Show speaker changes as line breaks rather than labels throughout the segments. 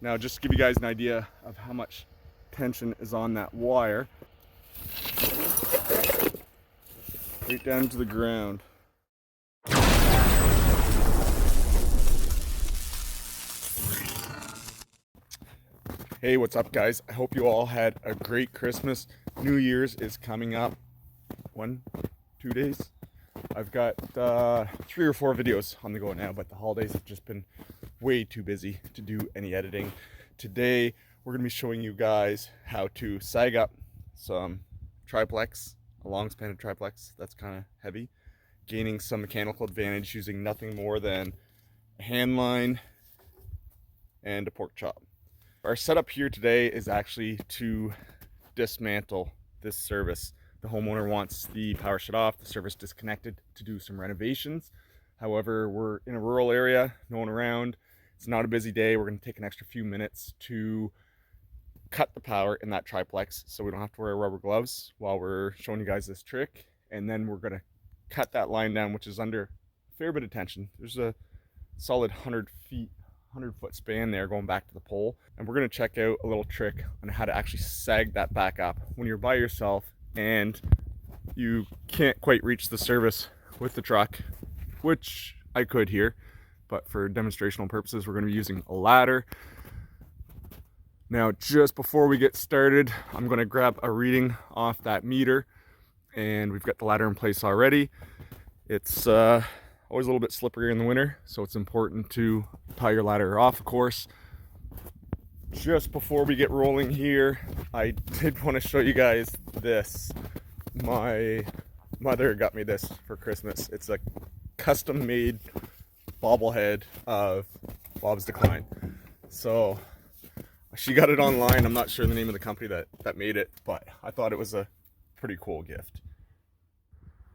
Now, just to give you guys an idea of how much tension is on that wire, right down to the ground. Hey, what's up guys? I hope you all had a great Christmas. New Year's is coming up. 2 days. I've got 3 or 4 videos on the go now, but the holidays have just been way too busy to do any editing. Today, we're gonna be showing you guys how to sag up some triplex, a long span of triplex that's kind of heavy, gaining some mechanical advantage using nothing more than a hand line and a pork chop. Our setup here today is actually to dismantle this service. The homeowner wants the power shut off, the service disconnected to do some renovations. However, we're in a rural area, no one around. It's not a busy day. We're going to take an extra few minutes to cut the power in that triplex so we don't have to wear rubber gloves while we're showing you guys this trick. And then we're going to cut that line down, which is under a fair bit of tension. There's a solid 100-foot span there going back to the pole, and we're going to check out a little trick on how to actually sag that back up when you're by yourself and you can't quite reach the service with the truck, which I could here, but for demonstrational purposes we're going to be using a ladder. Now, just before we get started, I'm going to grab a reading off that meter, and we've got the ladder in place already. It's always a little bit slippery in the winter, so it's important to tie your ladder off, of course. Just before we get rolling here, I did want to show you guys this. My mother got me this for Christmas. It's a custom-made bobblehead of Bobsdecline. So she got it online. I'm not sure the name of the company that made it, but I thought it was a pretty cool gift.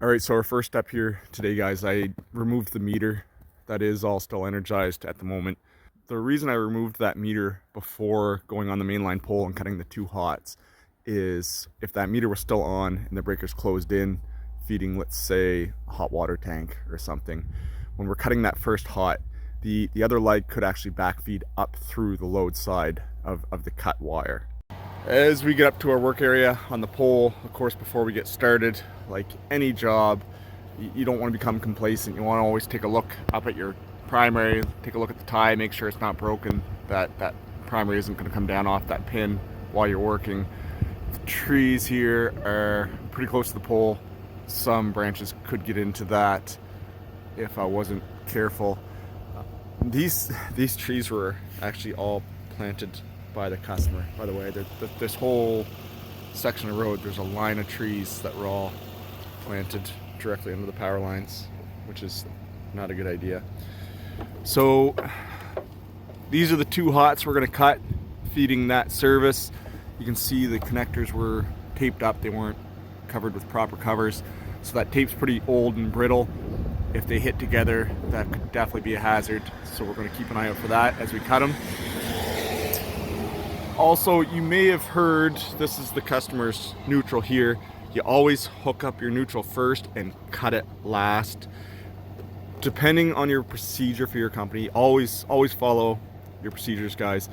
All right, so our first step here today, guys, I removed the meter. That is all still energized at the moment. The reason I removed that meter before going on the mainline pole and cutting the 2 hots is if that meter was still on and the breaker's closed in, feeding, let's say, a hot water tank or something, when we're cutting that first hot, the other leg could actually backfeed up through the load side of the cut wire. As we get up to our work area on the pole, of course, before we get started, like any job, you don't want to become complacent. You want to always take a look up at your primary, take a look at the tie, make sure it's not broken, that primary isn't going to come down off that pin while you're working. The trees here are pretty close to the pole. Some branches could get into that if I wasn't careful. These trees were actually all planted by the customer, by the way. This whole section of road, there's a line of trees that were all planted directly under the power lines, which is not a good idea. So these are the 2 hots we're going to cut, feeding that service. You can see the connectors were taped up. They weren't covered with proper covers, so that tape's pretty old and brittle. If they hit together, that could definitely be a hazard, so we're going to keep an eye out for that as we cut them. Also, you may have heard, this is the customer's neutral here. You always hook up your neutral first and cut it last. Depending on your procedure for your company, always follow your procedures, guys.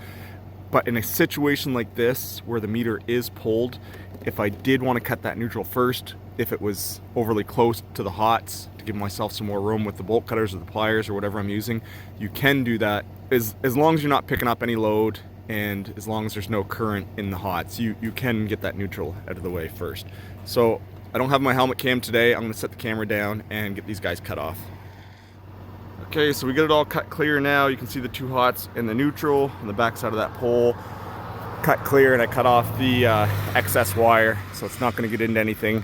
But in a situation like this, where the meter is pulled, if I did want to cut that neutral first, if it was overly close to the hots, to give myself some more room with the bolt cutters or the pliers or whatever I'm using, you can do that as long as you're not picking up any load, and as long as there's no current in the hots, you can get that neutral out of the way first. So I don't have my helmet cam today. I'm going to set the camera down and get these guys cut off. Okay, so we get it all cut clear now. You can see the 2 hots in the neutral on the back side of that pole. Cut clear, and I cut off the excess wire, so it's not going to get into anything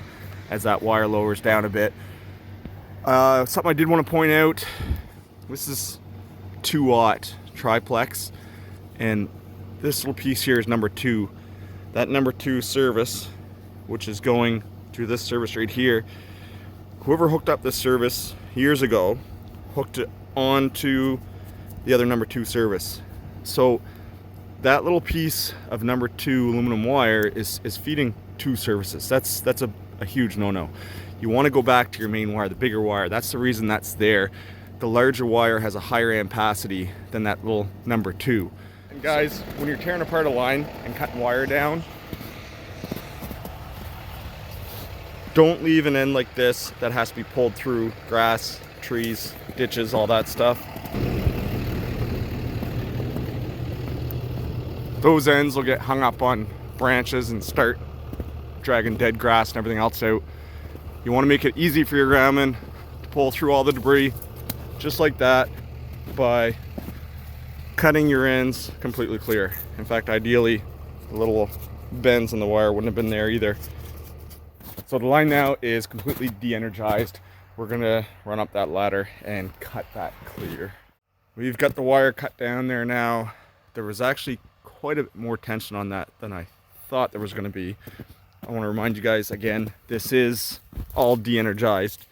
as that wire lowers down a bit. Something I did want to point out, this is 2-aught triplex, and this little piece here is number 2. That number 2 service, which is going through this service right here, whoever hooked up this service years ago hooked it onto the other number 2 service. So that little piece of number 2 aluminum wire is feeding 2 services. That's a huge no-no. You want to go back to your main wire, the bigger wire. That's the reason that's there. The larger wire has a higher ampacity than that little number 2. And guys, when you're tearing apart a line and cutting wire down, don't leave an end like this that has to be pulled through grass, trees, ditches, all that stuff. Those ends will get hung up on branches and start dragging dead grass and everything else out. You want to make it easy for your groundman to pull through all the debris just like that by cutting your ends completely clear. In fact, ideally, the little bends in the wire wouldn't have been there either. So the line now is completely de-energized. We're gonna run up that ladder and cut that clear. We've got the wire cut down there now. There was actually quite a bit more tension on that than I thought there was gonna be. I wanna remind you guys again, this is all de-energized.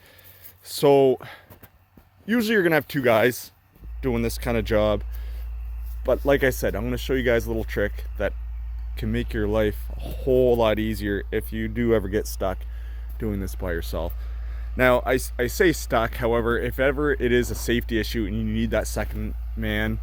So usually you're gonna have two guys doing this kind of job. But like I said, I'm going to show you guys a little trick that can make your life a whole lot easier if you do ever get stuck doing this by yourself. Now, I say stuck, however, if ever it is a safety issue and you need that second man,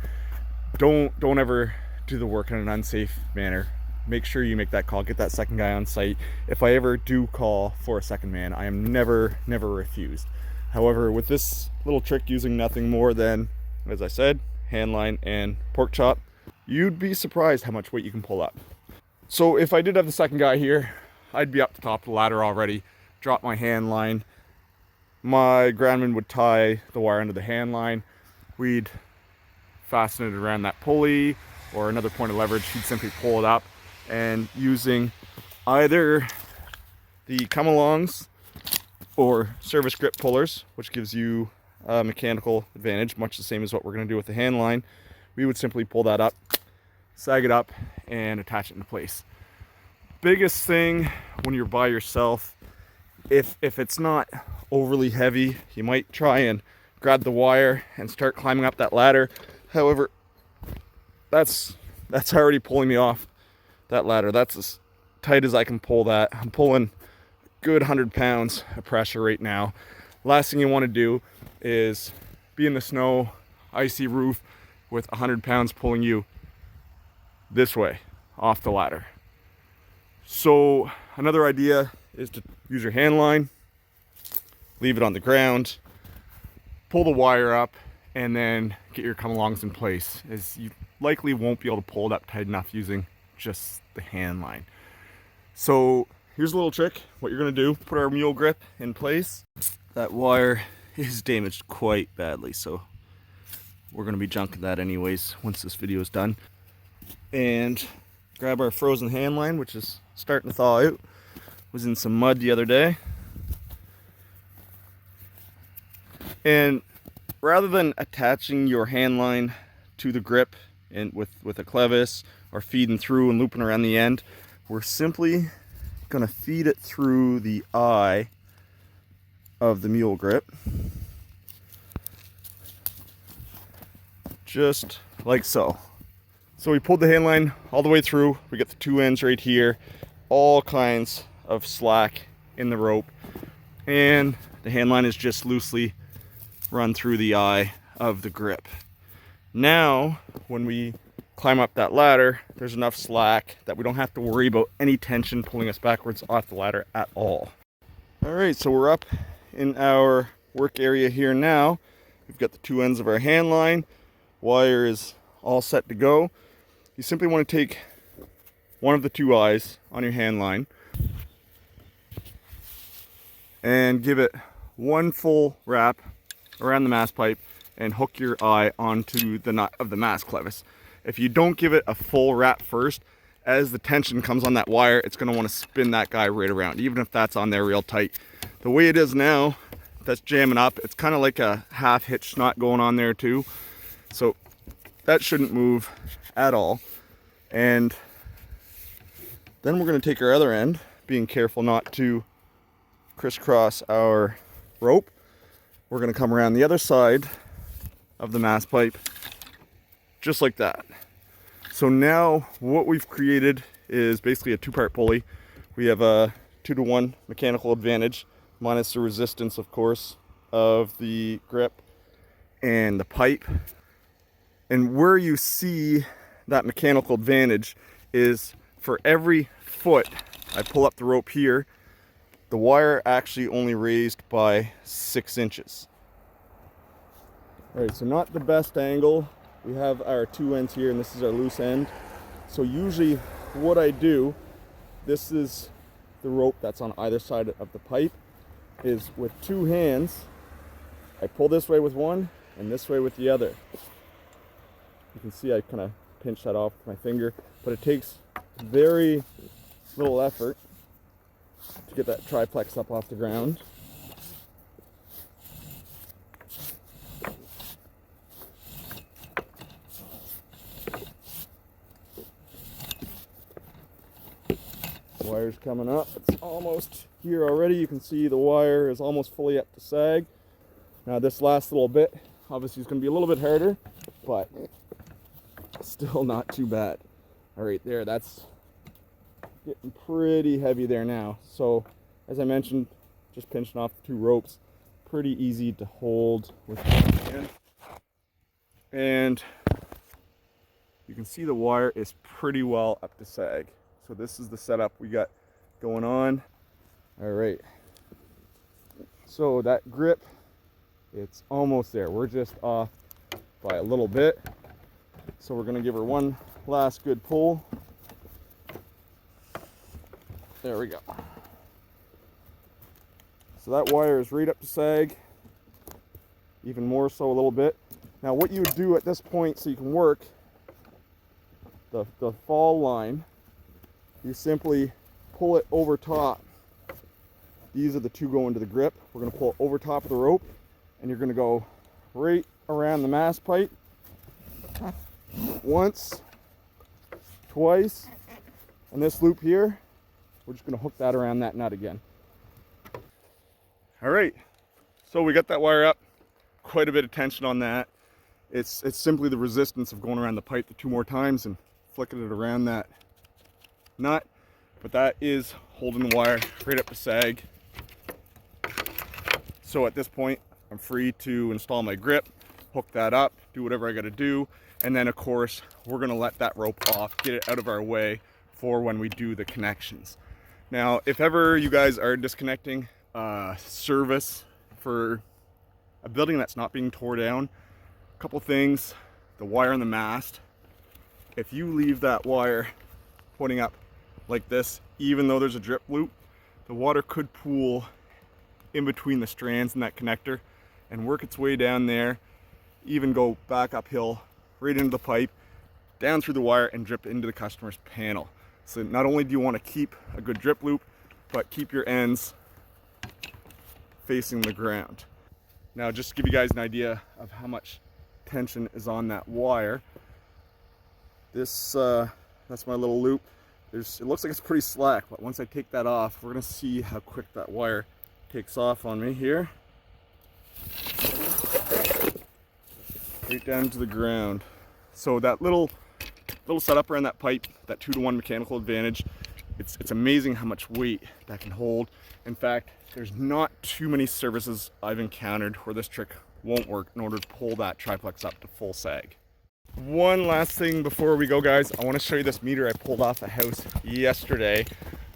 don't ever do the work in an unsafe manner. Make sure you make that call, get that second guy on site. If I ever do call for a second man, I am never refused. However, with this little trick using nothing more than, as I said, handline and pork chop, you'd be surprised how much weight you can pull up. So if I did have the second guy here, I'd be up the top of the ladder already, drop my handline. My groundman would tie the wire under the handline. We'd fasten it around that pulley or another point of leverage. He'd simply pull it up, and using either the come-alongs or service grip pullers, which gives you mechanical advantage, much the same as what we're going to do with the hand line, we would simply pull that up, sag it up, and attach it into place. Biggest thing when you're by yourself, if it's not overly heavy, you might try and grab the wire and start climbing up that ladder. However, that's already pulling me off that ladder. That's as tight as I can pull that. I'm pulling a good 100 pounds of pressure right now. Last thing you want to do is be in the snow, icy roof with 100 pounds pulling you this way off the ladder. So another idea is to use your hand line, leave it on the ground, pull the wire up, and then get your come-alongs in place, as you likely won't be able to pull it up tight enough using just the hand line. So here's a little trick. What you're going to do, put our mule grip in place. That wire is damaged quite badly, so we're going to be junking that anyways once this video is done. And grab our frozen hand line, which is starting to thaw out. Was in some mud the other day. And rather than attaching your hand line to the grip and with a clevis or feeding through and looping around the end, we're simply going to feed it through the eye of the mule grip, just like so. So we pulled the hand line all the way through. We got the two ends right here, all kinds of slack in the rope, and the hand line is just loosely run through the eye of the grip. Now when we climb up that ladder, there's enough slack that we don't have to worry about any tension pulling us backwards off the ladder at all. All right, so we're up in our work area here now. We've got the two ends of our hand line. Wire is all set to go. You simply want to take one of the two eyes on your hand line and give it one full wrap around the mast pipe and hook your eye onto the nut of the mast clevis. If you don't give it a full wrap first, as the tension comes on that wire, it's going to want to spin that guy right around, even if that's on there real tight. The way it is now, that's jamming up, it's kind of like a half hitch knot going on there too. So that shouldn't move at all. And then we're going to take our other end, being careful not to crisscross our rope. We're going to come around the other side of the mast pipe, just like that. So now what we've created is basically a two-part pulley. We have a 2-to-1 mechanical advantage, minus the resistance, of course, of the grip and the pipe. And where you see that mechanical advantage is for every foot I pull up the rope here, the wire actually only raised by 6 inches. All right, so not the best angle. We have our 2 ends here, and this is our loose end. So usually what I do, this is the rope that's on either side of the pipe, is with 2 hands, I pull this way with one and this way with the other. You can see I kind of pinch that off with my finger, but it takes very little effort to get that triplex up off the ground. Wire's coming up. It's almost here already. You can see the wire is almost fully up to sag. Now this last little bit obviously is going to be a little bit harder, but still not too bad. All right, there, that's getting pretty heavy there now. So as I mentioned, just pinching off the 2 ropes, pretty easy to hold with one hand. And you can see the wire is pretty well up to sag. So this is the setup we got going on. All right, so that grip, it's almost there. We're just off by a little bit. So we're gonna give her one last good pull. There we go. So that wire is right up to sag, even more so a little bit. Now what you would do at this point so you can work the fall line, you simply pull it over top. These are the 2 going to the grip. We're going to pull it over top of the rope, and you're going to go right around the mast pipe once, twice, and this loop here, we're just going to hook that around that nut again. All right, so we got that wire up, quite a bit of tension on that. It's simply the resistance of going around the pipe the 2 more times and flicking it around that nut, but that is holding the wire right up to sag. So at this point I'm free to install my grip, hook that up, do whatever I got to do, and then of course we're going to let that rope off, get it out of our way for when we do the connections. Now if ever you guys are disconnecting service for a building that's not being tore down, a couple things: the wire on the mast, if you leave that wire pointing up like this, even though there's a drip loop, the water could pool in between the strands in that connector and work its way down there, even go back uphill right into the pipe, down through the wire, and drip into the customer's panel. So not only do you want to keep a good drip loop, but keep your ends facing the ground. Now just to give you guys an idea of how much tension is on that wire, this that's my little loop. It looks like it's pretty slack, but once I take that off, we're gonna see how quick that wire takes off on me here. Right down to the ground. So that little setup around that pipe, that 2-to-1 mechanical advantage, it's amazing how much weight that can hold. In fact, there's not too many services I've encountered where this trick won't work in order to pull that triplex up to full sag. One last thing before we go, guys, I want to show you this meter I pulled off the house yesterday.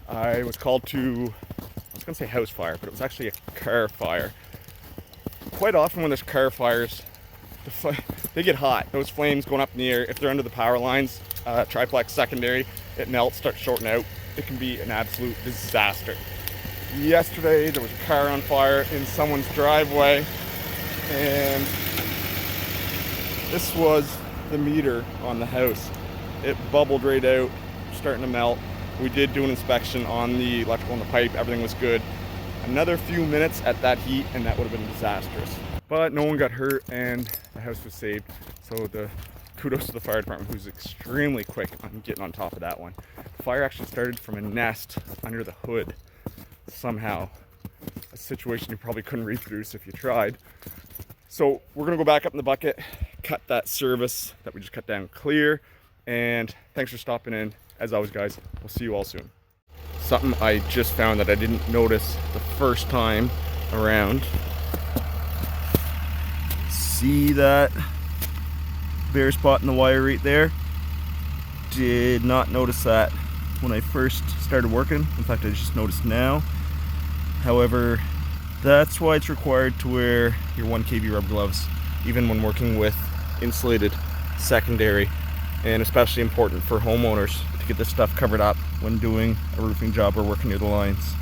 I was called to, I was going to say house fire, but it was actually a car fire. Quite often when there's car fires, they get hot. Those flames going up in the air, if they're under the power lines, triplex secondary, it melts, starts shorting out. It can be an absolute disaster. Yesterday there was a car on fire in someone's driveway, and this was the meter on the house. It bubbled right out, starting to melt. We did do an inspection on the electrical and the pipe, everything was good. Another few minutes at that heat and that would have been disastrous. But no one got hurt and the house was saved. So the kudos to the fire department, who's extremely quick on getting on top of that one. The fire actually started from a nest under the hood somehow. A situation you probably couldn't reproduce if you tried. So we're gonna go back up in the bucket, cut that service that we just cut down clear, and thanks for stopping in. As always, guys, we'll see you all soon. Something I just found that I didn't notice the first time around. See that bare spot in the wire right there? did not notice that when I first started working. In fact, I just noticed now. However, that's why it's required to wear your 1 kV rubber gloves, even when working with insulated secondary, and especially important for homeowners to get this stuff covered up when doing a roofing job or working near the lines.